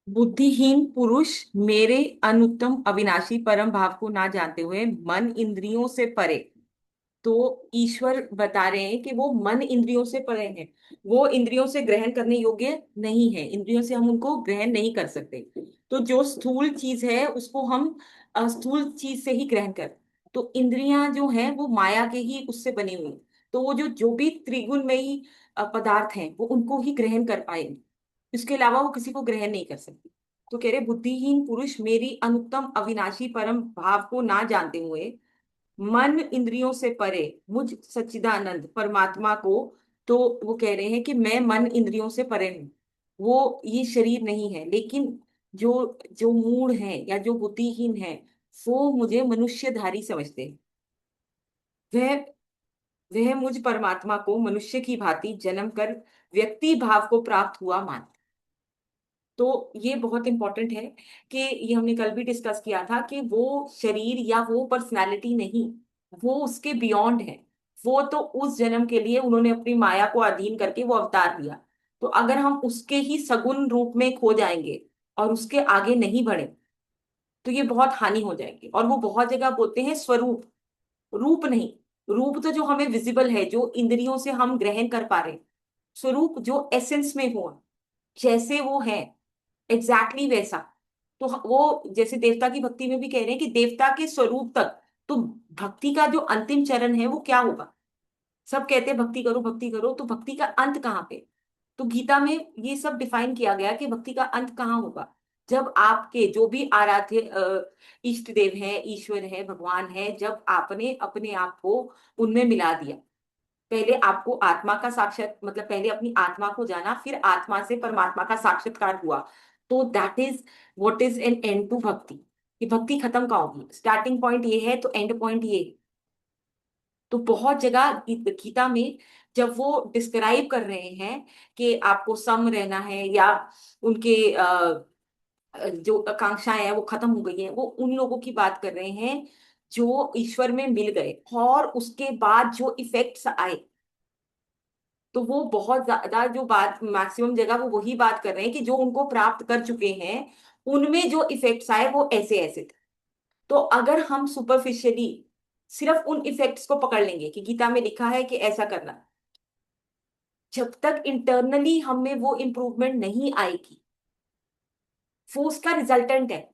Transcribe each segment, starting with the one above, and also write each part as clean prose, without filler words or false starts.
बुद्धिहीन पुरुष मेरे अनुत्तम अविनाशी परम भाव को ना जानते हुए मन इंद्रियों से परे। तो ईश्वर बता रहे हैं कि वो मन इंद्रियों से परे हैं। वो इंद्रियों से ग्रहण करने योग्य नहीं है, इंद्रियों से हम उनको ग्रहण नहीं कर सकते। तो जो स्थूल चीज है उसको हम स्थूल चीज से ही ग्रहण कर। तो इंद्रियां जो हैं वो माया के ही उससे बनी हुई हैं। तो वो जो जो भी त्रिगुण में ही पदार्थ हैं वो उनको ही ग्रहण कर पाएंगे। इसके अलावा वो किसी को ग्रहण नहीं कर सकती। तो कह रहे बुद्धिहीन पुरुष मेरी अनुत्तम अविनाशी परम भाव को ना जानते हुए मन इंद्रियों से परे मुझ सच्चिदानंद परमात्मा को। तो वो कह रहे हैं कि मैं मन इंद्रियों से परे हूँ। वो ये शरीर नहीं है, लेकिन जो जो मूढ़ है या जो बुद्धिहीन है वो मुझे मनुष्यधारी समझते हैं। वह वह मुझ परमात्मा को मनुष्य की भांति जन्म कर व्यक्ति भाव को प्राप्त हुआ मान। तो ये बहुत इंपॉर्टेंट है कि ये हमने कल भी डिस्कस किया था कि वो शरीर या वो पर्सनालिटी नहीं, वो उसके बियॉन्ड है। वो तो उस जन्म के लिए उन्होंने अपनी माया को अधीन करके वो अवतार लिया। तो अगर हम उसके ही सगुण रूप में खो जाएंगे और उसके आगे नहीं बढ़े तो ये बहुत हानि हो जाएगी। और वो बहुत जगह बोलते हैं स्वरूप, रूप नहीं। रूप तो जो हमें विजिबल है, जो इंद्रियों से हम ग्रहण कर पा रहे हैं। स्वरूप जो एसेंस में हो, जैसे वो है एग्जैक्टली वैसा। तो वो जैसे देवता की भक्ति में भी कह रहे हैं कि देवता के स्वरूप तक। तो भक्ति का जो अंतिम चरण है वो क्या होगा? सब कहते हैं भक्ति करो, तो भक्ति का अंत कहाँ पे? तो गीता में ये सब डिफाइन किया गया कि भक्ति का अंत कहाँ होगा। जब आपके जो भी आराध्य इष्ट देव है, ईश्वर है, भगवान है, जब आपने अपने आप को उनमें मिला दिया। पहले आपको आत्मा का साक्षात मतलब पहले अपनी आत्मा को जाना, फिर आत्मा से परमात्मा का साक्षात्कार हुआ। तो that is what is an end to bhakti. कि भक्ति खत्म कहाँ होगी? स्टार्टिंग पॉइंट ये है तो एंड पॉइंट ये है। तो बहुत जगह गीता में जब वो डिस्क्राइब कर रहे हैं कि आपको सम रहना है या उनके जो आकांक्षाएं हैं वो खत्म हो गई हैं, वो उन लोगों की बात कर रहे हैं जो ईश्वर में मिल गए और उसके बाद जो इफेक्ट्स आए। तो वो बहुत ज्यादा जो बात मैक्सिमम जगह वो वही बात कर रहे हैं कि जो उनको प्राप्त कर चुके हैं उनमें जो इफेक्ट्स आए वो ऐसे ऐसे थे। तो अगर हम सुपरफिशियली सिर्फ उन इफेक्ट्स को पकड़ लेंगे कि गीता में लिखा है कि ऐसा करना, जब तक इंटरनली हमें वो इम्प्रूवमेंट नहीं आएगी वो उसका रिजल्टेंट है।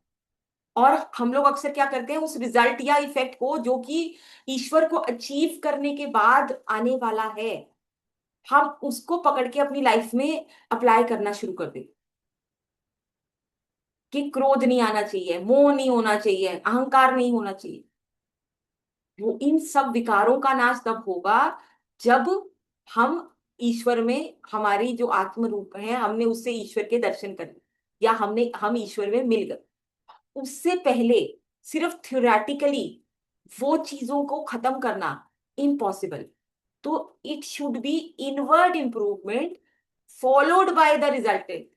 और हम लोग अक्सर क्या करते हैं, उस रिजल्ट या इफेक्ट को जो कि ईश्वर को अचीव करने के बाद आने वाला है, हम उसको पकड़ के अपनी लाइफ में अप्लाई करना शुरू कर दें। कि क्रोध नहीं आना चाहिए, मोह नहीं होना चाहिए, अहंकार नहीं होना चाहिए। वो इन सब विकारों का नाश तब होगा जब हम ईश्वर में, हमारी जो आत्म रूप है हमने उससे ईश्वर के दर्शन कर या हम ईश्वर में मिल गए। उससे पहले सिर्फ थ्योरेटिकली वो चीजों को खत्म करना इम्पॉसिबल। तो it should be inward improvement followed by the resultant.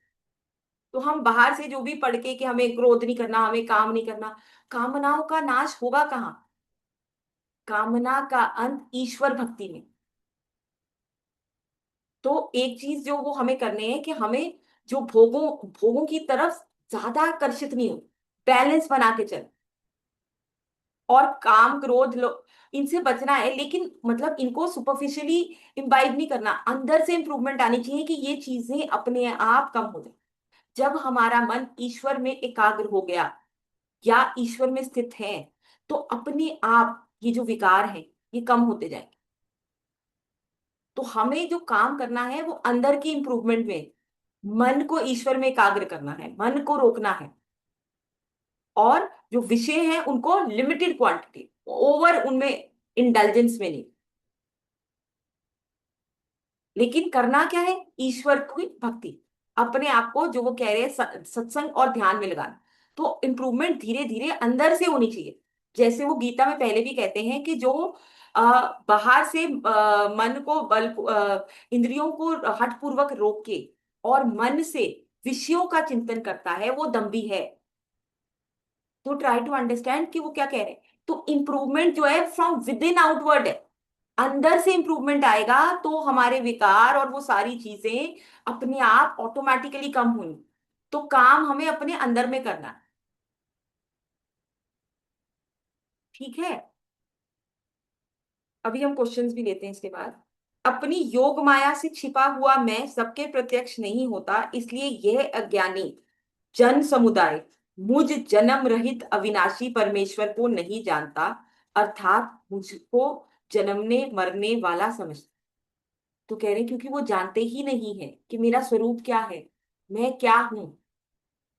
तो हम बाहर से जो भी पढ़ के कि हमें क्रोध नहीं करना, हमें काम नहीं करना, कामनाओं का नाश होगा कहाँ? कामना का अंत ईश्वर भक्ति में। तो एक चीज जो वो हमें करने हैं कि हमें जो भोगों भोगों की तरफ ज्यादा आकर्षित नहीं हो, बैलेंस बना के चल। और काम क्रोध इनसे बचना है, लेकिन मतलब इनको सुपरफिशियली इम्बाइब नहीं करना। अंदर से इंप्रूवमेंट आनी चाहिए कि ये चीजें अपने आप कम हो जाए। जब हमारा मन ईश्वर में एकाग्र हो गया या ईश्वर में स्थित है तो अपने आप ये जो विकार है ये कम होते जाएंगे। तो हमें जो काम करना है वो अंदर की इंप्रूवमेंट में मन को ईश्वर में एकाग्र करना है, मन को रोकना है। और जो विषय है उनको लिमिटेड क्वांटिटी, ओवर उनमें इंडल्जेंस में नहीं। लेकिन करना क्या है? ईश्वर की भक्ति, अपने आप को जो वो कह रहे हैं सत्संग और ध्यान में लगाना। तो इंप्रूवमेंट धीरे धीरे अंदर से होनी चाहिए। जैसे वो गीता में पहले भी कहते हैं कि जो बाहर से मन को इंद्रियों को हठपूर्वक रोक के और मन से विषयों का चिंतन करता है वो दम्भी है। तो ट्राई टू अंडरस्टैंड कि वो क्या कह रहे हैं। तो इंप्रूवमेंट जो है फ्रॉम विद इन आउटवर्ड है। अंदर से इंप्रूवमेंट आएगा तो हमारे विकार और वो सारी चीजें अपने आप ऑटोमेटिकली कम हुई। तो काम हमें अपने अंदर में करना है। ठीक है। अभी हम क्वेश्चंस भी लेते हैं इसके बाद। अपनी योग माया से छिपा हुआ मैं सबके प्रत्यक्ष नहीं होता, इसलिए यह अज्ञानी जन समुदाय मुझ जन्म रहित अविनाशी परमेश्वर को नहीं जानता, अर्थात मुझको जन्मने मरने वाला समझता। तो कह रहे हैं क्योंकि वो जानते ही नहीं है कि मेरा स्वरूप क्या है, मैं क्या हूं।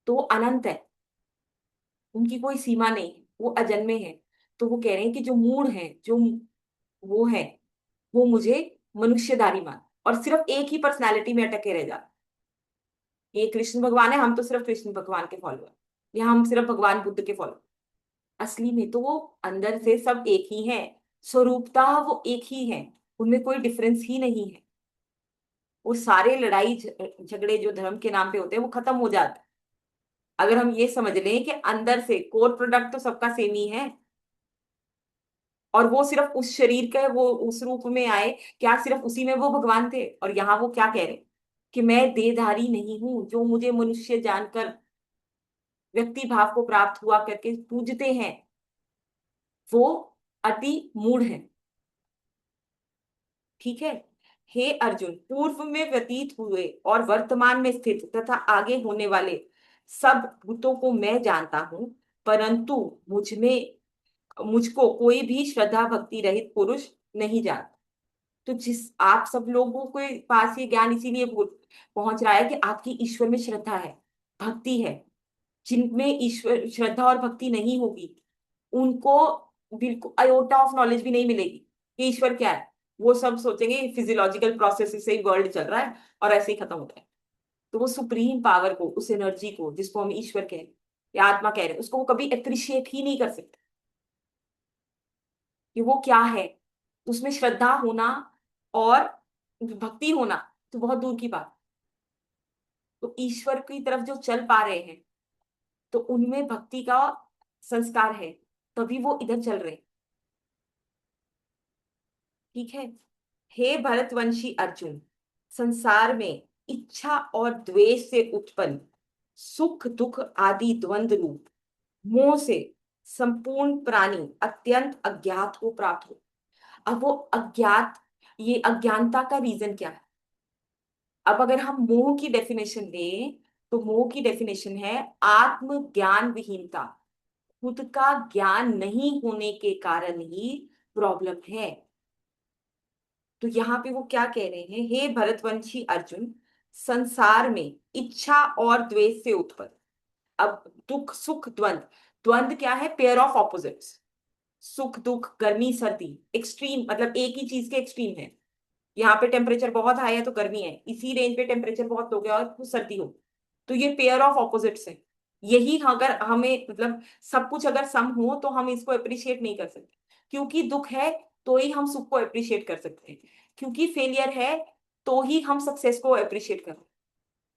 तो वो अनंत है, उनकी कोई सीमा नहीं है, वो अजन्मे हैं। तो वो कह रहे हैं कि जो मूड है, जो वो है, वो मुझे मनुष्यधारी मान और सिर्फ एक ही पर्सनालिटी में अटके रह जा। ये कृष्ण भगवान है, हम तो सिर्फ कृष्ण भगवान के फॉलोअर, या हम सिर्फ भगवान बुद्ध के फॉलोअर। असली में तो वो अंदर से सब एक ही है, स्वरूपता वो एक ही है, उनमें कोई डिफरेंस ही नहीं है। वो सारे लड़ाई झगड़े जो धर्म के नाम पे होते हैं वो खत्म हो जाते हैं अगर हम ये समझ लें कि अंदर से कोर प्रोडक्ट तो सबका सेम ही है। और वो सिर्फ उस शरीर का वो उस रूप में आए, क्या सिर्फ उसी में वो भगवान थे? और यहाँ वो क्या कह रहे हैं कि मैं देहधारी नहीं हूं, जो मुझे मनुष्य जानकर व्यक्ति भाव को प्राप्त हुआ करके पूजते हैं, वो अति मूढ़ है। ठीक है। हे अर्जुन, पूर्व में व्यतीत हुए और वर्तमान में स्थित तथा आगे होने वाले सब भूतों को मैं जानता हूं, परंतु मुझ में मुझको कोई भी श्रद्धा भक्ति रहित पुरुष नहीं जानता। तो जिस आप सब लोगों के पास ये ज्ञान इसीलिए पहुंच रहा है कि आपकी ईश्वर में श्रद्धा है, भक्ति है। जिनमें ईश्वर श्रद्धा और भक्ति नहीं होगी, उनको बिल्कुल अयोटा ऑफ नॉलेज भी नहीं मिलेगी कि ईश्वर क्या है। वो सब सोचेंगे फिजियोलॉजिकल प्रोसेस से ही वर्ल्ड चल रहा है और ऐसे ही खत्म होता है। तो वो सुप्रीम पावर को, उस एनर्जी को जिसको हम ईश्वर कह रहे हैं या आत्मा कह रहे हैं, उसको वो कभी अप्रिशिएट ही नहीं कर सकते कि वो क्या है। तो उसमें श्रद्धा होना और भक्ति होना तो बहुत दूर की बात। तो ईश्वर की तरफ जो चल पा रहे हैं, तो उनमें भक्ति का संस्कार है, तभी वो इधर चल रहे हैं। ठीक है। हे भरतवंशी अर्जुन, संसार में इच्छा और द्वेष से उत्पन्न सुख दुख आदि द्वंद्व रूप मोह से संपूर्ण प्राणी अत्यंत अज्ञात को प्राप्त हो। अब वो अज्ञात, ये अज्ञानता का रीजन क्या है? अब अगर हम मोह की डेफिनेशन लें, तो मोह की डेफिनेशन है आत्म ज्ञान विहीनता। खुद का ज्ञान नहीं होने के कारण ही प्रॉब्लम है। तो यहाँ पे वो क्या कह रहे हैं, हे भरतवंशी अर्जुन, संसार में इच्छा और द्वेष से उत्पन्न, अब दुख सुख द्वंद, द्वंद क्या है? Pair of opposites. सुख दुख गर्मी सर्दी, एक्सट्रीम, मतलब एक ही चीज के एक्सट्रीम है। यहाँ पे टेम्परेचर बहुत हाई है तो गर्मी है, इसी रेंज पे टेम्परेचर बहुत लो गया और तो सर्दी हो। तो ये पेयर ऑफ ऑपोजिट्स है। यही अगर हमें मतलब सब कुछ अगर सम हो तो हम इसको अप्रिशिएट नहीं कर सकते। क्योंकि दुख है तो ही हम सुख को अप्रिशिएट कर सकते हैं, क्योंकि फेलियर है तो ही हम सक्सेस को अप्रिशिएट कर।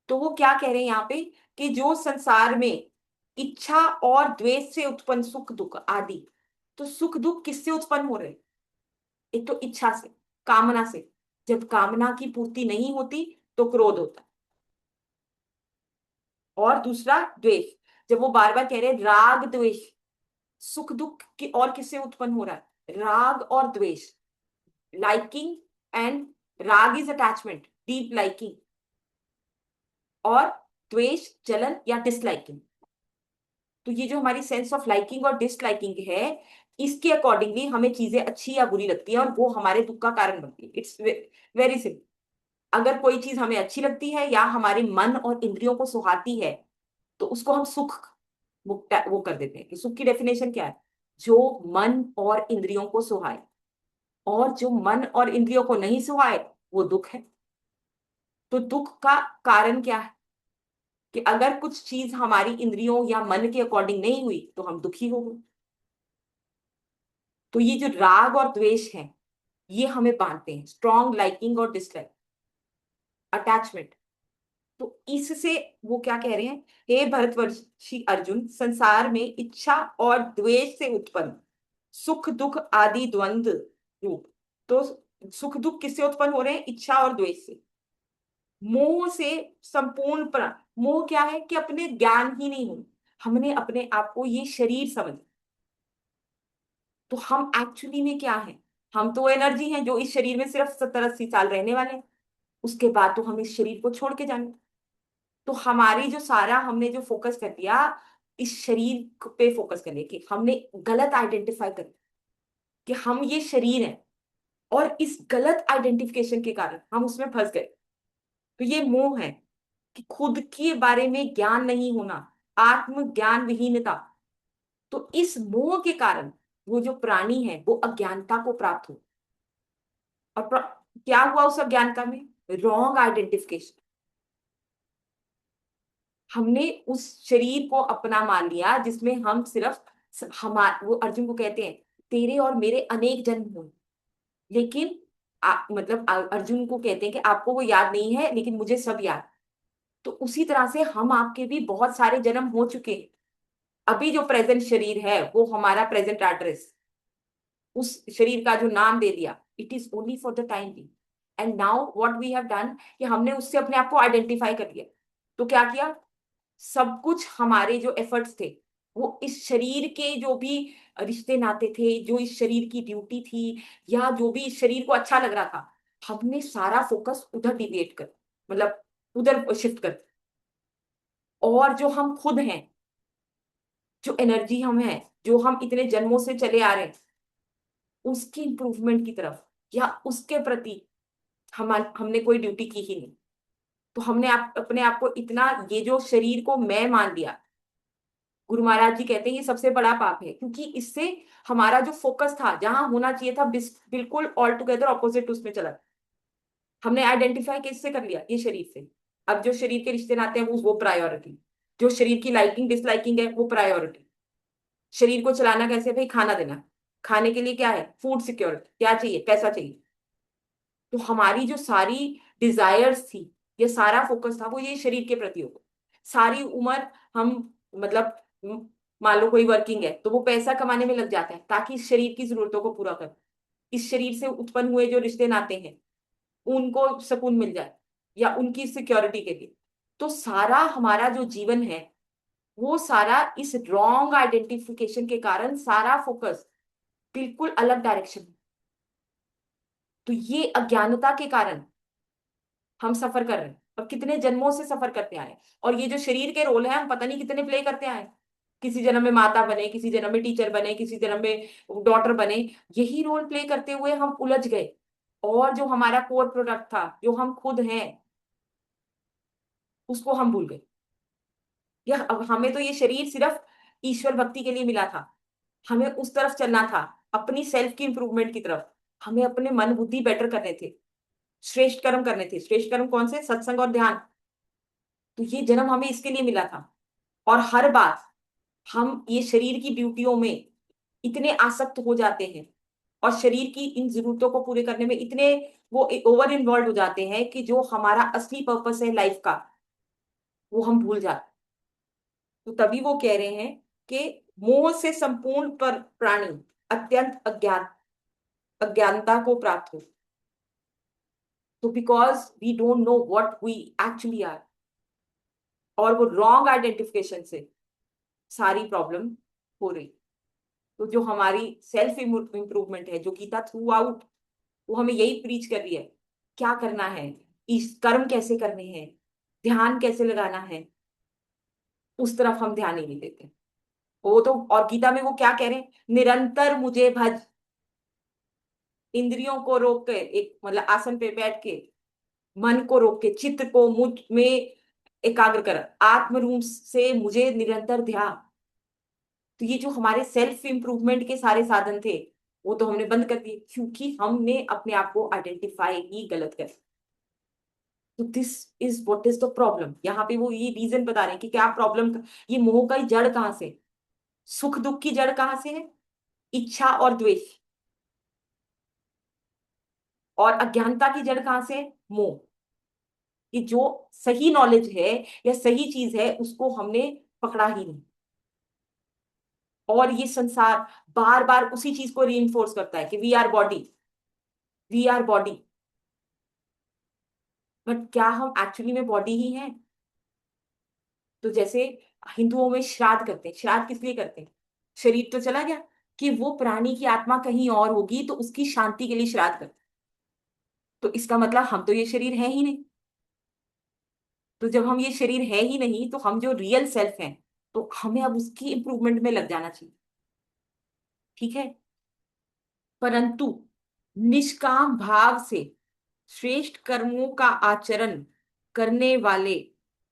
तो वो क्या कह रहे हैं यहाँ पे कि जो संसार में इच्छा और द्वेष से उत्पन्न सुख दुख आदि, तो सुख दुख किससे उत्पन्न हो रहे हैं? एक तो इच्छा से, कामना से। जब कामना की पूर्ति नहीं होती तो क्रोध होता है। और दूसरा द्वेष, जब वो बार बार कह रहे हैं राग द्वेष, सुख दुख की और किससे उत्पन्न हो रहा है? राग और द्वेष। लाइकिंग एंड, राग इज अटैचमेंट, डीप लाइकिंग, और द्वेष जलन या डिसलाइकिंग। तो ये जो हमारी सेंस ऑफ लाइकिंग और डिसलाइकिंग है, इसके अकॉर्डिंगली हमें चीजें अच्छी या बुरी लगती है और वो हमारे दुख का कारण बनती है। It's very simple. अगर कोई चीज हमें अच्छी लगती है या हमारे मन और इंद्रियों को सुहाती है, तो उसको हम सुख, वो कर देते हैं। कि सुख की डेफिनेशन क्या है? जो मन और इंद्रियों को सुहाए। और जो मन और इंद्रियों को नहीं सुहाए, वो दुख है। तो दुख का कारण क्या है? कि अगर कुछ चीज हमारी इंद्रियों या मन के अकॉर्डिंग नहीं हुई तो हम दुखी हो गए। तो ये जो राग और द्वेष है, ये हमें बांधते हैं, स्ट्रॉन्ग लाइकिंग और डिसलाइक, अटैचमेंट। तो इससे वो क्या कह रहे हैं, हे भरतवर्षी अर्जुन, संसार में इच्छा और द्वेष से उत्पन्न सुख दुख आदि द्वंद्व रूप। तो सुख दुख किससे उत्पन्न हो रहे हैं? इच्छा और द्वेष से। मोह से संपूर्ण मोह क्या है कि अपने ज्ञान ही नहीं हो, हमने अपने आप को ये शरीर समझ। तो हम एक्चुअली में क्या है? हम तो एनर्जी हैं जो इस शरीर में सिर्फ 70-80 साल रहने वाले हैं। उसके बाद तो हम इस शरीर को छोड़ के जाएंगे। तो हमारी जो सारा हमने जो फोकस कर दिया इस शरीर पे फोकस करने की, हमने गलत आइडेंटिफाई कर कि हम ये शरीर है, और इस गलत आइडेंटिफिकेशन के कारण हम उसमें फंस गए। तो ये मोह है कि खुद के बारे में ज्ञान नहीं होना, आत्म ज्ञान विहीनता। तो इस मोह के कारण वो जो प्राणी है वो अज्ञानता को प्राप्त हो। और क्या हुआ उस अज्ञानता में? Wrong identification. हमने उस शरीर को अपना मान लिया जिसमें हम सिर्फ वो अर्जुन को कहते हैं तेरे और मेरे अनेक जन्म हुए, लेकिन मतलब अर्जुन को कहते हैं कि आपको वो याद नहीं है लेकिन मुझे सब याद। तो उसी तरह से हम आपके भी बहुत सारे जन्म हो चुके हैं। अभी जो प्रेजेंट शरीर है वो हमारा प्रेजेंट एड्रेस, उस शरीर का जो नाम दे दिया, it is only for the time बी। And now what we have done कि हमने उससे अपने आप को आइडेंटिफाई कर लिया। तो क्या किया? सब कुछ हमारे जो एफर्ट्स थे वो इस शरीर के जो भी रिश्ते नाते थे, जो इस शरीर की ड्यूटी थी, या जो भी इस शरीर को अच्छा लग रहा था, हमने सारा फोकस उधर डिविएट कर, मतलब उधर शिफ्ट कर। और जो हम खुद हैं, जो एनर्जी हम हैं, जो हम इतने जन्मों से चले आ रहे हैं, उसकी इंप्रूवमेंट की तरफ या उसके प्रति हमने कोई ड्यूटी की ही नहीं। तो हमने अपने आप को इतना, ये जो शरीर को मैं मान लिया, गुरु महाराज जी कहते हैं ये सबसे बड़ा पाप है, क्योंकि इससे हमारा जो फोकस था जहां होना चाहिए था बिल्कुल ऑल टुगेदर ऑपोजिट उसमें चला। हमने आइडेंटिफाई किससे कर लिया? ये शरीर से। अब जो शरीर के रिश्ते नाते हैं वो प्रायोरिटी, जो शरीर की लाइकिंग डिसलाइकिंग है वो प्रायोरिटी। शरीर को चलाना कैसे? भाई खाना देना, खाने के लिए क्या है? Food security. क्या चाहिए? पैसा चाहिए। तो हमारी जो सारी डिजायर्स थी, ये सारा फोकस था वो ये शरीर के प्रति होगा। सारी उम्र हम, मतलब मान लो कोई वर्किंग है तो वो पैसा कमाने में लग जाता है ताकि इस शरीर की जरूरतों को पूरा कर, इस शरीर से उत्पन्न हुए जो रिश्ते नाते हैं उनको सुकून मिल जाए या उनकी सिक्योरिटी के लिए। तो सारा हमारा जो जीवन है वो सारा इस रॉन्ग आइडेंटिफिकेशन के कारण सारा फोकस बिल्कुल अलग डायरेक्शन में। तो ये अज्ञानता के कारण हम सफर कर रहे हैं, और कितने जन्मों से सफर करते आए हैं। और ये जो शरीर के रोल है हम पता नहीं कितने प्ले करते आए हैं। किसी जन्म में माता बने, किसी जन्म में टीचर बने, किसी जन्म में डॉटर बने, यही रोल प्ले करते हुए हम उलझ गए। और जो हमारा कोर प्रोडक्ट था, जो हम खुद हैं, उसको हम भूल गए। यह अब हमें तो ये शरीर सिर्फ ईश्वर भक्ति के लिए मिला था। हमें उस तरफ चलना था, अपनी सेल्फ की इंप्रूवमेंट की तरफ। हमें अपने मन बुद्धि बेटर करने थे, श्रेष्ठ कर्म करने थे। श्रेष्ठ कर्म कौन से? सत्संग और ध्यान। तो ये जन्म हमें इसके लिए मिला था। और हर बार हम ये शरीर की ड्यूटियों में इतने आसक्त हो जाते हैं, और शरीर की इन जरूरतों को पूरे करने में इतने वो ओवर इन्वॉल्व हो जाते हैं कि जो हमारा असली पर्पस है लाइफ का वो हम भूल जाते हैं। तो तभी वो कह रहे हैं कि मोह से संपूर्ण पर प्राणी अत्यंत अज्ञानता को प्राप्त हो। तो because we don't know what we actually are, और वो रॉन्ग आइडेंटिफिकेशन से सारी प्रॉब्लम हो रही। तो जो हमारी सेल्फ इंप्रूवमेंट है, जो गीता थ्रू आउट वो हमें यही प्रीच कर रही है, क्या करना है, इस कर्म कैसे करने हैं, ध्यान कैसे लगाना है, उस तरफ हम ध्यान ही नहीं देते। वो तो, और गीता में वो क्या कह रहे हैं? निरंतर मुझे भज। इंद्रियों को रोक के, एक मतलब आसन पे बैठ के मन को रोक के चित्त को मुझ में एकाग्र कर, आत्म रूप से मुझे निरंतर ध्यान। तो ये जो हमारे सेल्फ इंप्रूवमेंट के सारे साधन थे वो तो हमने बंद कर दिए, क्योंकि हमने अपने आप को आइडेंटिफाई ही गलत कर। तो this is what is the problem. यहाँ पे वो ये रीजन बता रहे हैं कि क्या प्रॉब्लम, ये मोह का जड़ कहाँ से, सुख दुख की जड़ कहाँ से है? इच्छा और द्वेष। और अज्ञानता की जड़ कहाँ से है? मोह। कि जो सही नॉलेज है या सही चीज है उसको हमने पकड़ा ही नहीं। और ये संसार बार बार उसी चीज को रीइंफोर्स करता है कि we are body, we are body. But क्या हम एक्चुअली में बॉडी ही हैं? तो जैसे हिंदुओं में श्राद्ध करते हैं, श्राद्ध किस लिए करते हैं? शरीर तो चला गया, कि वो प्राणी की आत्मा कहीं और होगी तो उसकी शांति के लिए श्राद्ध करते हैं। तो इसका मतलब हम तो ये शरीर है ही नहीं। तो जब हम ये शरीर है ही नहीं, तो हम जो रियल सेल्फ हैं, तो हमें अब उसकी इंप्रूवमेंट में लग जाना चाहिए। ठीक है। परंतु निष्काम भाव से श्रेष्ठ कर्मों का आचरण करने वाले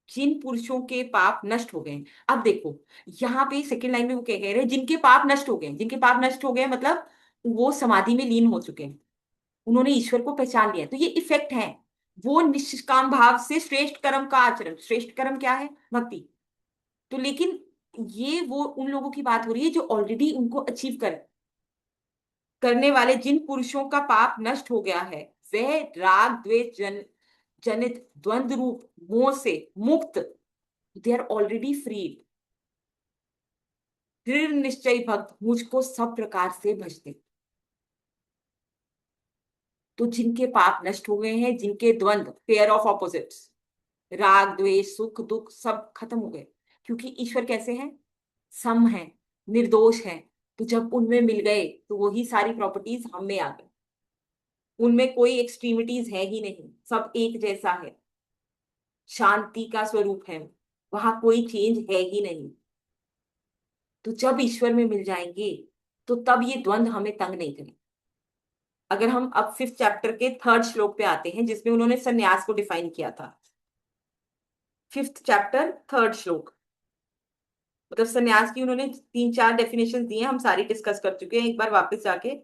जिन पुरुषों के पाप नष्ट हो गए हैं। अब देखो, यहाँ पे सेकंड लाइन में वो क्या कह रहे हैं, जिनके पाप नष्ट हो गए हैं, जिनके पाप नष्ट हो गए हैं, मतलब वो समाधि में लीन हो चुके हैं, उन्होंने ईश्वर को पहचान लिया, तो ये इफेक्ट है। वो निष्काम भाव से श्रेष्ठ कर्म का आचरण, श्रेष्ठ कर्म क्या है? भक्ति। तो लेकिन ये वो उन लोगों की बात हो रही है जो ऑलरेडी उनको अचीव कर करने वाले जिन पुरुषों का पाप नष्ट हो गया है, वह राग द्वेष जनित द्वंद्व रूप मोह से मुक्त, दे आर ऑलरेडी फ्रीड। दृढ़ निश्चय भक्त मुझको सब प्रकार से भजते। तो जिनके पाप नष्ट हो गए हैं, जिनके द्वंद्व, पेयर ऑफ ऑपोजिट्स, राग द्वेष सुख दुख सब खत्म हो गए, क्योंकि ईश्वर कैसे हैं? सम है, निर्दोष है। तो जब उनमें मिल गए तो वही सारी प्रॉपर्टीज हम में आ गई। उनमें कोई एक्सट्रीमिटीज है ही नहीं, सब एक जैसा है, शांति का स्वरूप है, वहां कोई चेंज है ही नहीं। तो जब ईश्वर में मिल जाएंगे, तो तब ये द्वंद्व हमें तंग नहीं करेंगे। अगर हम अब फिफ्थ चैप्टर के थर्ड श्लोक पे आते हैं, जिसमें उन्होंने सन्यास को डिफाइन किया था। फिफ्थ चैप्टर थर्ड श्लोक, मतलब सन्यास की उन्होंने तीन चार डेफिनेशन दिए हैं, हम सारी डिस्कस कर चुके हैं। एक बार वापस जाके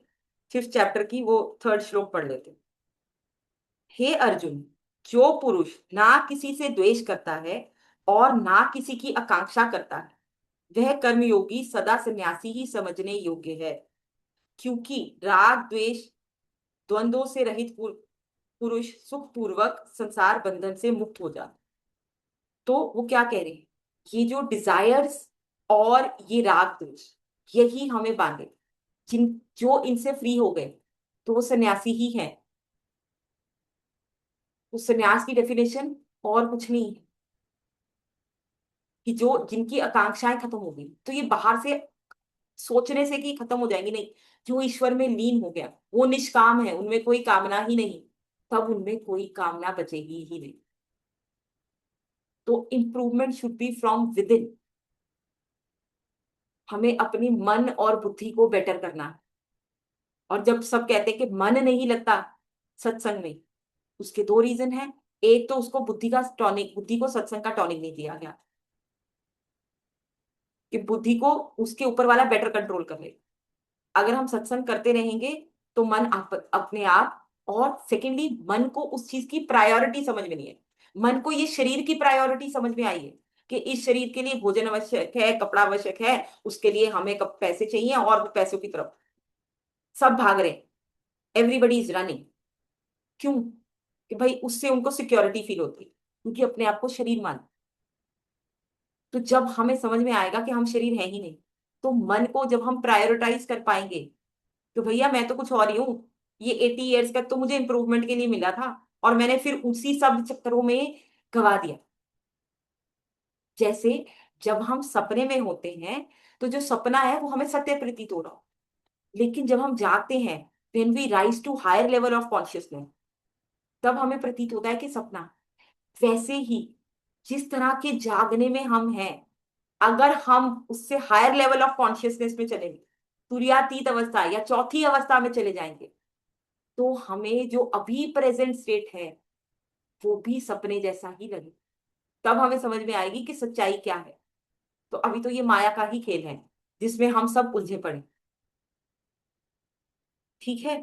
फिफ्थ चैप्टर की वो थर्ड श्लोक पढ़ लेते हैं। हे अर्जुन, जो पुरुष ना किसी से द्वेष करता है और ना किसी की आकांक्षा करता है, वह कर्मयोगी सदा सन्यासी ही समझने योग्य है। क्योंकि राग द्वेष द्वंद्वों से रहित पुरुष सुख पूर्वक संसार बंधन से मुक्त हो जाता। तो वो क्या कह रहे हैं, ये जो डिजायर्स और ये राग द्वेष, यही हमें बांधे। जिन जो इनसे फ्री हो गए, तो वो सन्यासी ही है। तो सन्यास की डेफिनेशन और कुछ नहीं है, कि जो जिनकी आकांक्षाएं खत्म हो गई, तो ये बाहर से सोचने से कि खत्म हो जाएंगी, नहीं। जो ईश्वर में लीन हो गया, वो निष्काम है, उनमें कोई कामना ही नहीं, तब उनमें कोई कामना बचेगी ही नहीं। तो improvement should be from with in. हमें अपनी मन और बुद्धि को बेटर करना है। और जब सब कहते हैं कि मन नहीं लगता सत्संग में, उसके दो रीजन है। एक तो उसको बुद्धि का टॉनिक, बुद्धि को सत्संग का टॉनिक नहीं दिया गया, कि बुद्धि को उसके ऊपर वाला बेटर कंट्रोल कर ले। अगर हम सत्संग करते रहेंगे, तो मन अपने आप। और सेकेंडली, मन को उस चीज की प्रायोरिटी समझ में नहीं है। मन को ये शरीर की प्रायोरिटी समझ में आई है, कि इस शरीर के लिए भोजन आवश्यक है, कपड़ा आवश्यक है, उसके लिए हमें कब पैसे चाहिए, और वो पैसों की तरफ सब भाग रहे हैं। Everybody is running. क्यों? कि भाई उससे उनको सिक्योरिटी फील होती है, क्योंकि अपने आप को शरीर मान। तो जब हमें समझ में आएगा कि हम शरीर है ही नहीं, तो मन को जब हम प्रायोरिटाइज कर पाएंगे, तो भैया मैं तो कुछ और ही हूँ। ये 80 ईयर्स का तो मुझे इंप्रूवमेंट के लिए मिला था, और मैंने फिर उसी सब चक्करों में गवा दिया। जैसे जब हम सपने में होते हैं, तो जो सपना है वो हमें सत्य प्रतीत हो रहा हो, लेकिन जब हम जागते हैं, when we rise to higher level of consciousness, तब हमें प्रतीत होता है कि सपना। वैसे ही जिस तरह के जागने में हम हैं, अगर हम उससे हायर लेवल ऑफ कॉन्शियसनेस में चलेंगे, तुरियातीत अवस्था या चौथी अवस्था में चले जाएंगे, तो हमें जो अभी प्रेजेंट स्टेट है, वो भी सपने जैसा ही लगे। तब हमें समझ में आएगी कि सच्चाई क्या है। तो अभी तो ये माया का ही खेल है, जिसमें हम सब उलझे पड़े। ठीक है।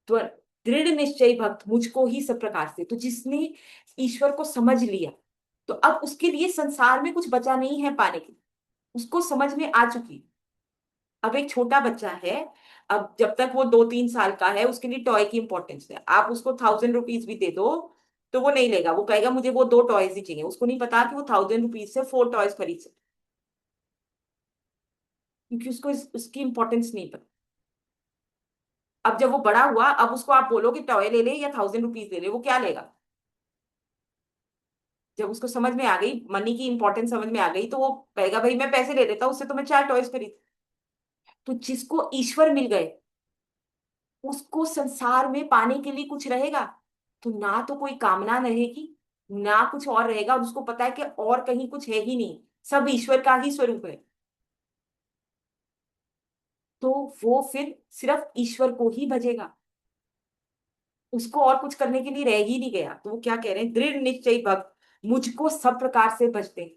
तो दृढ़ निश्चय भक्त मुझको ही सब प्रकार से, तो जिसने ईश्वर को समझ लिया, तो अब उसके लिए संसार में कुछ बचा नहीं है पाने के लिए। उसको समझ में आ चुकी। अब एक छोटा बच्चा है, अब जब तक वो 2-3 साल का है, उसके लिए टॉय की इंपॉर्टेंस है। आप उसको 1000 रुपीज भी दे दो, तो वो नहीं लेगा। वो कहेगा मुझे वो 2 टॉयज ही चाहिए। उसको नहीं पता कि वो 1000 रुपीज से 4 टॉयज खरीद सकते, क्योंकि उसको उसकी इंपॉर्टेंस नहीं पता। अब जब वो बड़ा हुआ, अब उसको आप बोलो कि टॉय ले ले या 1000 रुपीज ले ले, वो क्या लेगा? जब उसको समझ में आ गई, मनी की इंपॉर्टेंस समझ में आ गई, तो वो कहेगा भाई मैं पैसे ले लेता हूँ, उससे तो मैं 4 टॉयज खरीद। तो जिसको ईश्वर मिल गए, उसको संसार में पाने के लिए कुछ रहेगा? तो ना तो कोई कामना रहेगी, ना कुछ और रहेगा, और उसको पता है कि और कहीं कुछ है ही नहीं, सब ईश्वर का ही स्वरूप है। तो वो फिर सिर्फ ईश्वर को ही भजेगा, उसको और कुछ करने के लिए रह ही नहीं गया। तो वो क्या कह रहे हैं, दृढ़ निश्चयी भक्त मुझको सब प्रकार से भजते हैं।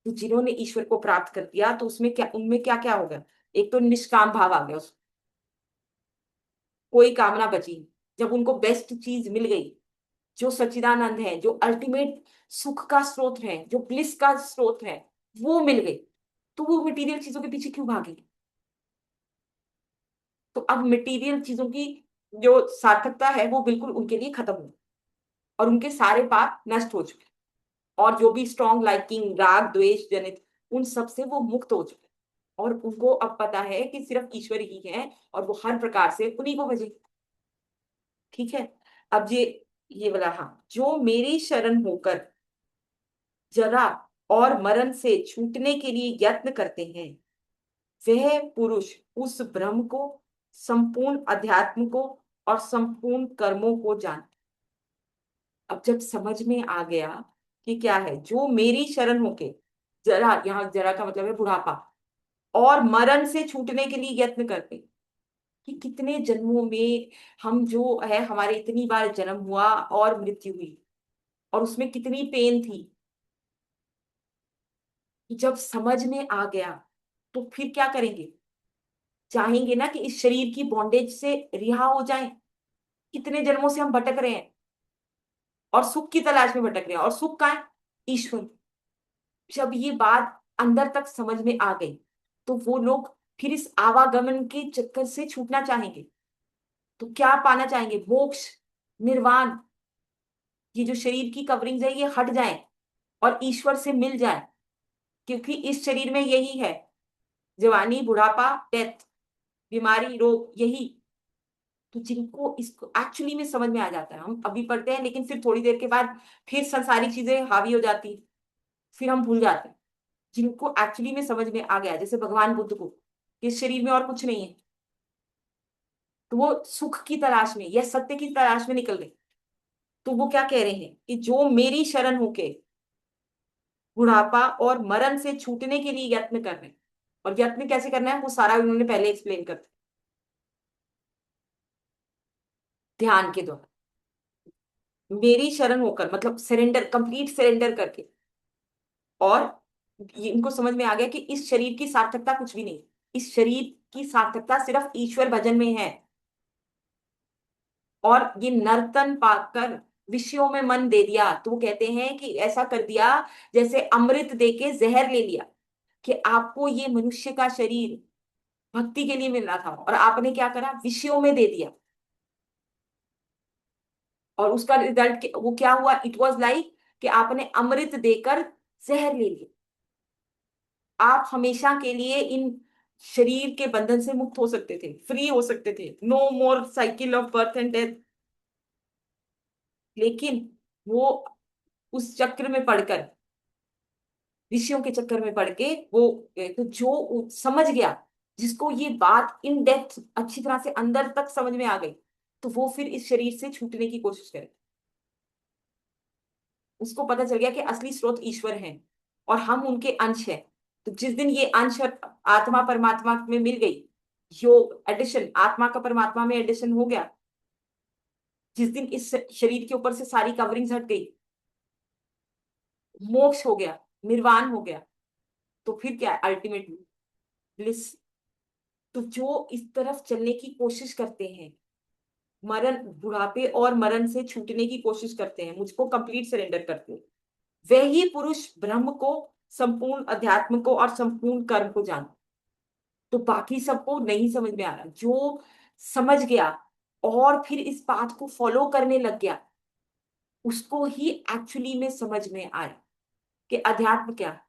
तो जिन्होंने ईश्वर को प्राप्त कर दिया, तो उसमें क्या, उनमें क्या क्या होगा? एक तो निष्काम भाव आ गया, उसको कोई कामना बची नहीं। जब उनको बेस्ट चीज मिल गई, जो सच्चिदानंद है, जो अल्टीमेट सुख का स्रोत है, जो ब्लिस का स्रोत है, वो मिल गई, तो वो मटेरियल चीजों के पीछे क्यों भागेंगे? तो अब मटेरियल चीजों की जो सार्थकता है वो बिल्कुल उनके लिए खत्म हो, और उनके सारे पाप नष्ट हो चुके, और जो भी स्ट्रॉन्ग लाइकिंग, राग द्वेष जनित, उन सब से वो मुक्त हो चुके, और उनको अब पता है कि सिर्फ ईश्वर ही है, और वो हर प्रकार से उन्हीं को भजे। ठीक है। अब ये वाला, हाँ, जो मेरी शरण होकर जरा और मरण से छूटने के लिए यत्न करते हैं, वह पुरुष उस ब्रह्म को, संपूर्ण अध्यात्म को और संपूर्ण कर्मों को जान। अब जब समझ में आ गया कि क्या है, जो मेरी शरण होके, जरा, यहाँ जरा का मतलब है बुढ़ापा, और मरण से छूटने के लिए यत्न करते, कि कितने जन्मों में हम जो है, हमारे इतनी बार जन्म हुआ और मृत्यु हुई, और उसमें कितनी पेन थी। जब समझ में आ गया, तो फिर क्या करेंगे? चाहेंगे ना कि इस शरीर की बॉन्डेज से रिहा हो जाएं। कितने जन्मों से हम भटक रहे हैं, और सुख की तलाश में भटक रहे हैं, और सुख कहाँ है? ईश्वर। जब ये बात अंदर तक समझ में आ गई, तो वो लोग फिर इस आवागमन के चक्कर से छूटना चाहेंगे। तो क्या पाना चाहेंगे? मोक्ष, निर्वाण। ये जो शरीर की कवरिंग है, ये हट जाए और ईश्वर से मिल जाए, क्योंकि इस शरीर में यही है, जवानी, बुढ़ापा, डेथ, बीमारी, रोग, यही। तो जिनको इसको एक्चुअली में समझ में आ जाता है, हम अभी पढ़ते हैं, लेकिन फिर थोड़ी देर के बाद फिर संसारिक चीजें हावी हो जाती, फिर हम भूल जाते हैं। जिनको एक्चुअली में समझ में आ गया, जैसे भगवान बुद्ध को, कि इस शरीर में और कुछ नहीं है, तो वो सुख की तलाश में या सत्य की तलाश में निकल गए। तो वो क्या कह रहे हैं कि जो मेरी शरण होके बुढ़ापा और मरण से छूटने के लिए यत्न कर रहे हैं, और यत्न कैसे करना है वो सारा उन्होंने पहले एक्सप्लेन कर दिया, ध्यान के द्वारा। मेरी शरण होकर मतलब सरेंडर, कंप्लीट सरेंडर करके, और इनको समझ में आ गया कि इस शरीर की सार्थकता कुछ भी नहीं, इस शरीर की सार्थकता सिर्फ ईश्वर भजन में है। और ये नर्तन पाकर विषयों में मन दे दिया, तो वो कहते हैं कि ऐसा कर दिया जैसे अमृत देके जहर ले लिया, कि आपको ये मनुष्य का शरीर भक्ति के लिए मिल रहा था, और आपने क्या करा, विषयों में दे दिया। और उसका रिजल्ट वो क्या हुआ? इट वॉज लाइक कि आपने अमृत देकर जहर ले लिया। आप हमेशा के लिए इन शरीर के बंधन से मुक्त हो सकते थे, फ्री हो सकते थे, no more cycle of birth and death. लेकिन वो उस चक्र में पड़कर, ऋषियों के चक्कर में पड़ के वो, तो जो समझ गया, जिसको ये बात इन डेप्थ अच्छी तरह से अंदर तक समझ में आ गई, तो वो फिर इस शरीर से छूटने की कोशिश करे। उसको पता चल गया कि असली स्रोत ईश्वर है, और हम उनके अंश हैं। तो जिस दिन ये अंश आत्मा परमात्मा में मिल गई, योग एडिशन, आत्मा का परमात्मा में एडिशन हो गया, जिस दिन इस शरीर के ऊपर से सारी कवरिंग्स हट गई, मोक्ष हो गया, निर्वाण हो गया, तो फिर क्या है? Ultimate bliss. तो जो इस तरफ चलने की कोशिश करते हैं, मरण, बुढ़ापे और मरण से छूटने की कोशिश करते हैं, मुझको कंप्लीट सरेंडर करते हैं, वही पुरुष ब्रह्म को, संपूर्ण अध्यात्म को और संपूर्ण कर्म को जान। तो बाकी सबको नहीं समझ में आ रहा, जो समझ गया और फिर इस बात को फॉलो करने लग गया, उसको ही एक्चुअली में समझ में आया कि अध्यात्म क्या है।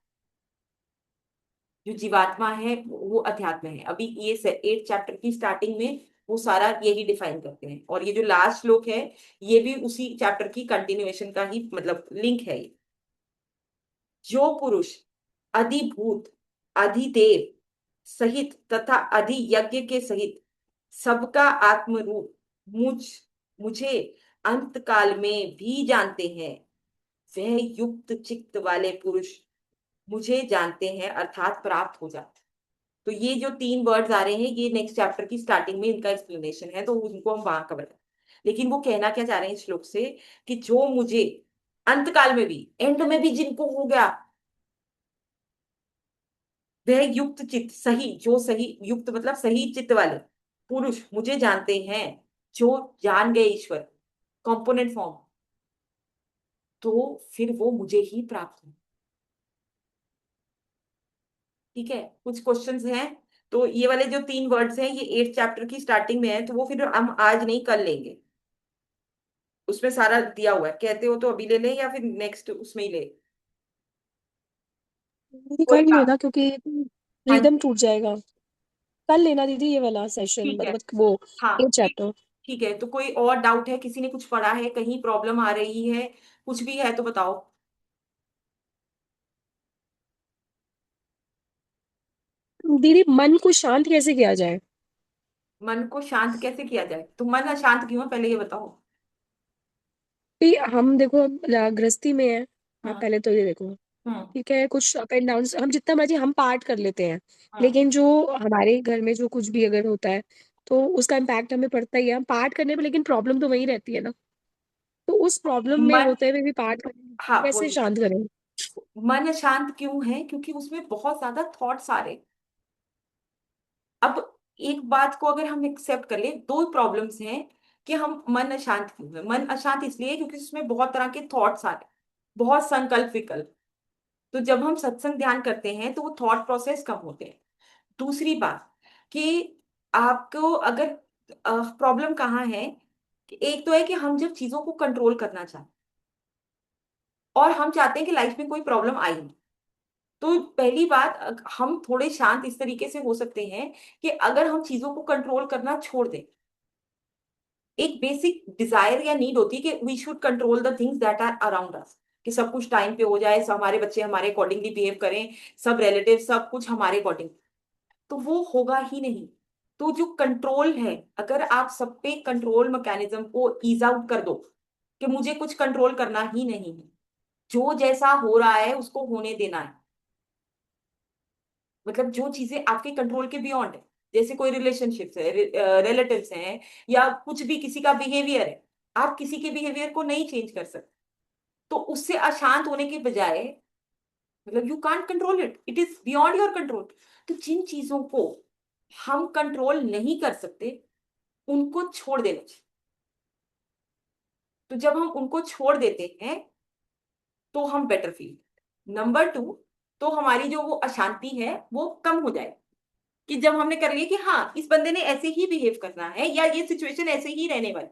जो जीवात्मा है वो अध्यात्म है। अभी ये 8 चैप्टर की स्टार्टिंग में वो सारा यही डिफाइन करते हैं। और ये जो लास्ट श्लोक है ये भी उसी चैप्टर की कंटिन्यूएशन का ही मतलब लिंक है ये। जो पुरुष अधिभूत अधिदेव सहित तथा अधियज्ञ के सहित सबका आत्मरूप मुझ मुझे अंत काल में भी जानते हैं, वह युक्त चित्त वाले पुरुष मुझे जानते हैं अर्थात प्राप्त हो जाते हैं। तो ये जो तीन वर्ड्स आ रहे हैं ये नेक्स्ट चैप्टर की स्टार्टिंग में इनका एक्सप्लेनेशन है, तो उनको हम वहां कवर करें। लेकिन वो कहना क्या चाह रहे हैं इस श्लोक से कि जो मुझे अंत काल में भी, एंड में भी जिनको हो गया, वह युक्त चित्त सही, जो सही युक्त मतलब सही चित्त वाले पुरुष मुझे जानते हैं, जो जान गए ईश्वर कंपोनेंट फॉर्म, तो फिर वो मुझे ही प्राप्त हो। ठीक है, कुछ क्वेश्चंस हैं। तो ये वाले जो तीन वर्ड्स हैं ये 8th चैप्टर की स्टार्टिंग में है, तो वो फिर हम आज नहीं कल लेंगे। उसमें सारा दिया हुआ है, कहते हो तो अभी ले लें या फिर नेक्स्ट उसमें ही ले। दीदी कोई कर बात। लेना, क्योंकि हाँ रिदम जी। टूट जाएगा। कर लेना दीदी ये वाला सेशन, ठीक है। मतलब वो हाँ ये ठीक। चैप्टर। ठीक है, तो कोई और डाउट है, किसी ने कुछ पढ़ा है, कहीं प्रॉब्लम आ रही है, कुछ भी है तो बताओ। दीदी मन को शांत कैसे किया जाए? मन को शांत कैसे किया जाए? तो मन अशांत क्यों है पहले ये बताओ। कि हम देखो गृहस्थी में है। आप हम्म। पहले तो ये देखो। हम्म। ठीक है, कुछ अप एंड डाउन हम जितना मर्जी हम पार्ट कर लेते हैं, हम्म। लेकिन जो हमारे घर में जो कुछ भी अगर होता है तो उसका इम्पैक्ट हमें पड़ता ही है। हम पार्ट करने में, लेकिन प्रॉब्लम तो वही रहती है ना। तो उस प्रॉब्लम में मन। होते हुए भी पार्ट करने हाँ कैसे वही। शांत करें? मन अशांत क्यों है? क्योंकि उसमें बहुत ज्यादा थॉट्स आ रहे हैं। अब एक बात को अगर हम एक्सेप्ट कर ले, दो प्रॉब्लम्स हैं कि हम मन अशांत क्यों है। मन अशांत इसलिए है क्योंकि उसमें बहुत तरह के थॉट्स आ रहे हैं, बहुत संकल्प विकल्प। तो जब हम सत्संग ध्यान करते हैं तो वो थॉट प्रोसेस कम होते हैं। दूसरी बात कि आपको अगर प्रॉब्लम कहाँ है, कि एक तो है कि हम जब चीजों को कंट्रोल करना चाहते हैं और हम चाहते हैं कि लाइफ में कोई प्रॉब्लम आई नहीं। तो पहली बात, हम थोड़े शांत इस तरीके से हो सकते हैं कि अगर हम चीजों को कंट्रोल करना छोड़ दें। एक बेसिक डिजायर या नीड होती है कि we should control the things that are around us, कि सब कुछ टाइम पे हो जाए, सब हमारे बच्चे हमारे अकॉर्डिंगली बिहेव करें, सब रिलेटिव सब कुछ हमारे अकॉर्डिंग। तो वो होगा ही नहीं। तो जो कंट्रोल है, अगर आप सब पे कंट्रोल मैकेनिज्म को ईज आउट कर दो कि मुझे कुछ कंट्रोल करना ही नहीं है, जो जैसा हो रहा है उसको होने देना है। मतलब जो चीजें आपके कंट्रोल के बियॉन्ड है, जैसे कोई रिलेशनशिप्स है, रिलेटिव्स हैं, या कुछ भी किसी का बिहेवियर है, आप किसी के बिहेवियर को नहीं चेंज कर सकते। तो उससे अशांत होने के बजाय, मतलब you can't control it, it is beyond your control. तो जिन चीजों को हम कंट्रोल नहीं कर सकते उनको छोड़ देना चाहिए। तो जब हम उनको छोड़ देते हैं तो हम बेटर फील। नंबर टू, तो हमारी जो वो अशांति है वो कम हो जाए, कि जब हमने कर लिया कि हाँ इस बंदे ने ऐसे ही बिहेव करना है या ये सिचुएशन ऐसे ही रहने वाली,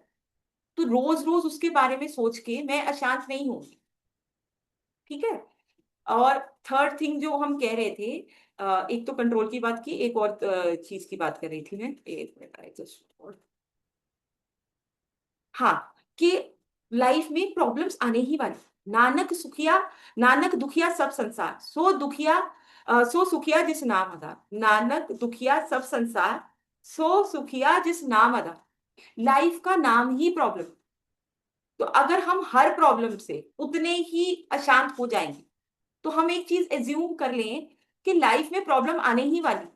तो रोज रोज उसके बारे में सोच के मैं अशांत नहीं होंगी। ठीक है। और थर्ड थिंग जो हम कह रहे थे, एक तो कंट्रोल की बात की, एक और चीज की बात कर रही थी मैं, एक मिनट आई जस्ट। हाँ, कि लाइफ में प्रॉब्लम्स आने ही वाली। नानक सुखिया, नानक दुखिया सब संसार, सो दुखिया सो सुखिया जिस नाम आधार। नानक दुखिया सब संसार, सो सुखिया जिस नाम आधार। लाइफ का नाम ही प्रॉब्लम। तो अगर हम हर प्रॉब्लम से उतने ही अशांत हो जाएंगे, तो हम एक चीज एज्यूम कर लें कि लाइफ में प्रॉब्लम आने ही वाली।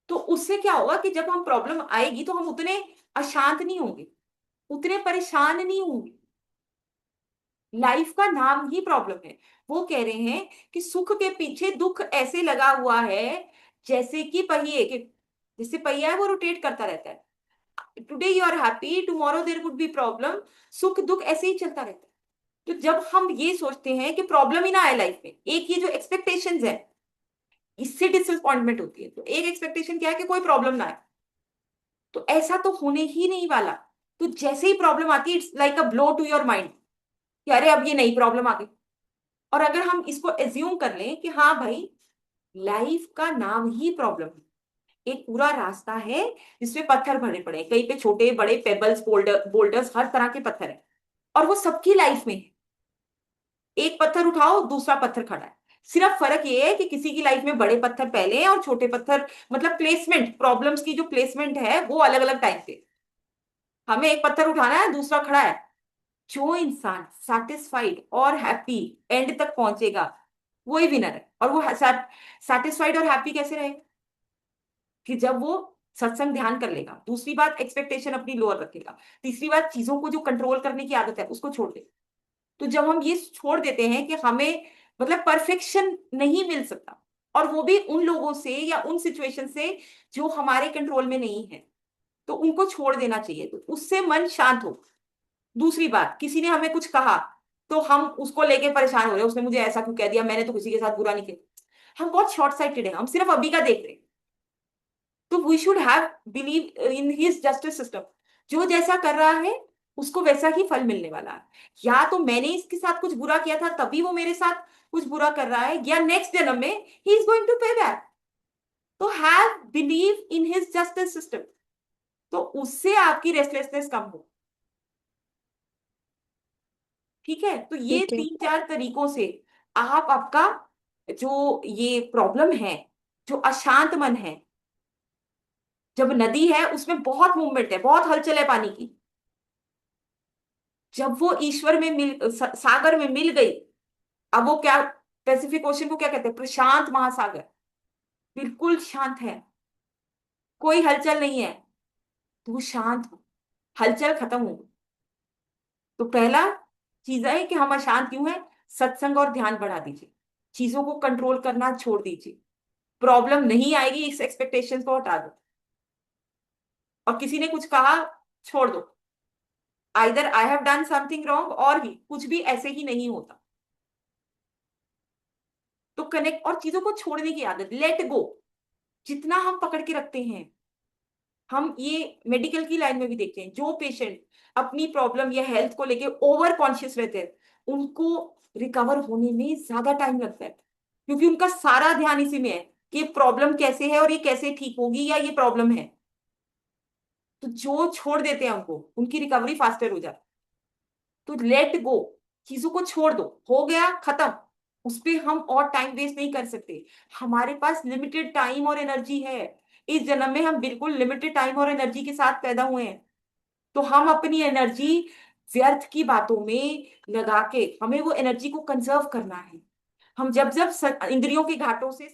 तो उससे क्या होगा कि जब हम प्रॉब्लम आएगी तो हम उतने अशांत नहीं होंगे, उतने परेशान नहीं होंगे। लाइफ का नाम ही प्रॉब्लम है। वो कह रहे हैं कि सुख के पीछे दुख ऐसे लगा हुआ है जैसे कि पहिए के, जैसे पहिया है वो रोटेट करता रहता है। Today you are happy, tomorrow there would be problem. सुख दुख ऐसे ही चलता रहता है। तो जब हम ये सोचते हैं कि प्रॉब्लम ही ना आए लाइफ में, एक ये जो एक्सपेक्टेशंस है, इससे डिसअपॉइंटमेंट होती है। तो एक एक्सपेक्टेशन क्या है कि कोई प्रॉब्लम ना आए, तो ऐसा तो होने ही नहीं वाला। तो जैसे ही प्रॉब्लम आती है it's like a blow to your mind, कि अरे अब ये नई प्रॉब्लम आ गई। और अगर हम इसको एज्यूम कर लें कि हाँ भाई, लाइफ का नाम ही प्रॉब्लम है, एक पूरा रास्ता है जिसमें पत्थर भरे पड़े हैं, कहीं पे छोटे बड़े पेबल्स, बोल्डर्स, हर तरह के पत्थर है, और वो सबकी लाइफ में है। एक पत्थर उठाओ, दूसरा पत्थर खड़ा है। सिर्फ फर्क ये है कि किसी की लाइफ में बड़े पत्थर पहले हैं और छोटे पत्थर, मतलब प्लेसमेंट, प्रॉब्लम्स की जो प्लेसमेंट है वो अलग अलग टाइम पे। हमें एक पत्थर उठाना है, दूसरा खड़ा है। जो इंसान सेटिस्फाइड और हैप्पी एंड तक पहुंचेगा, वही विनर है। और वो सेटिस्फाइड और हैप्पी कैसे रहे? कि जब वो सत्संग ध्यान कर लेगा। दूसरी बात, एक्सपेक्टेशन अपनी लोअर रखेगा। तीसरी बात, चीजों को जो कंट्रोल करने की आदत है उसको छोड़ दे। तो जब हम ये छोड़ देते हैं कि हमें, मतलब परफेक्शन नहीं मिल सकता, और वो भी उन लोगों से या उन सिचुएशन से जो हमारे कंट्रोल में नहीं है, तो उनको छोड़ देना चाहिए, तो उससे मन शांत हो। दूसरी बात, किसी ने हमें कुछ कहा तो हम उसको लेके परेशान हो रहे हैं, उसने मुझे ऐसा क्यों कह दिया, मैंने तो किसी के साथ बुरा नहीं किया। हम बहुत शॉर्ट साइटेड हैं, हम सिर्फ अभी का देख रहे हैं। तो we should have believe in his justice system. जो जैसा कर रहा है उसको वैसा ही फल मिलने वाला है। या तो मैंने इसके साथ कुछ बुरा किया था तभी वो मेरे साथ कुछ बुरा कर रहा है, या नेक्स्ट जन्म में ही इज गोइंग टू पे बैक। तो have believe in his justice system, तो उससे आपकी रेस्टलेसनेस कम हो। ठीक है, तो ये ठीक है। 3-4 तरीकों से आप आपका जो ये प्रॉब्लम है, जो अशांत मन है, जब नदी है उसमें बहुत मूवमेंट है, बहुत हलचल है पानी की, जब वो ईश्वर में सागर में मिल गई। अब वो क्या, पैसिफिक ओशन को क्या कहते हैं, प्रशांत महासागर, बिल्कुल शांत है, कोई हलचल नहीं है, तो वो शांत हो, हलचल खत्म हो। तो पहला चीज है कि हम अशांत क्यों हैं, सत्संग और ध्यान बढ़ा दीजिए, चीजों को कंट्रोल करना छोड़ दीजिए। प्रॉब्लम नहीं आएगी, इस एक्सपेक्टेशंस को हटा दो। और किसी ने कुछ कहा, छोड़ दो, either I have done something wrong, और ही कुछ भी ऐसे ही नहीं होता। तो कनेक्ट, और चीजों को छोड़ने की आदत, लेट गो। जितना हम पकड़ के रखते हैं, हम ये मेडिकल की लाइन में भी देखते हैं, जो पेशेंट अपनी प्रॉब्लम या हेल्थ को लेके ओवर कॉन्शियस रहते हैं, उनको रिकवर होने में ज्यादा टाइम लगता है, क्योंकि उनका सारा ध्यान इसी में है कि प्रॉब्लम कैसे है और ये कैसे ठीक होगी, या ये प्रॉब्लम है। तो जो छोड़ देते हैं उनको, उनकी रिकवरी फास्टर हो जाती है। तो लेट गो, चीजों को छोड़ दो, हो गया खत्म। उस पे हम और टाइम वेस्ट नहीं कर सकते। हमारे पास लिमिटेड टाइम और एनर्जी है। इस जन्म में हम बिल्कुल लिमिटेड टाइम और एनर्जी के साथ पैदा हुए हैं। तो हम अपनी एनर्जी व्यर्थ की बातों में लगा के, हमें वो एनर्जी को कंजर्व करना है। हम जब जब इंद्रियों के घाटों से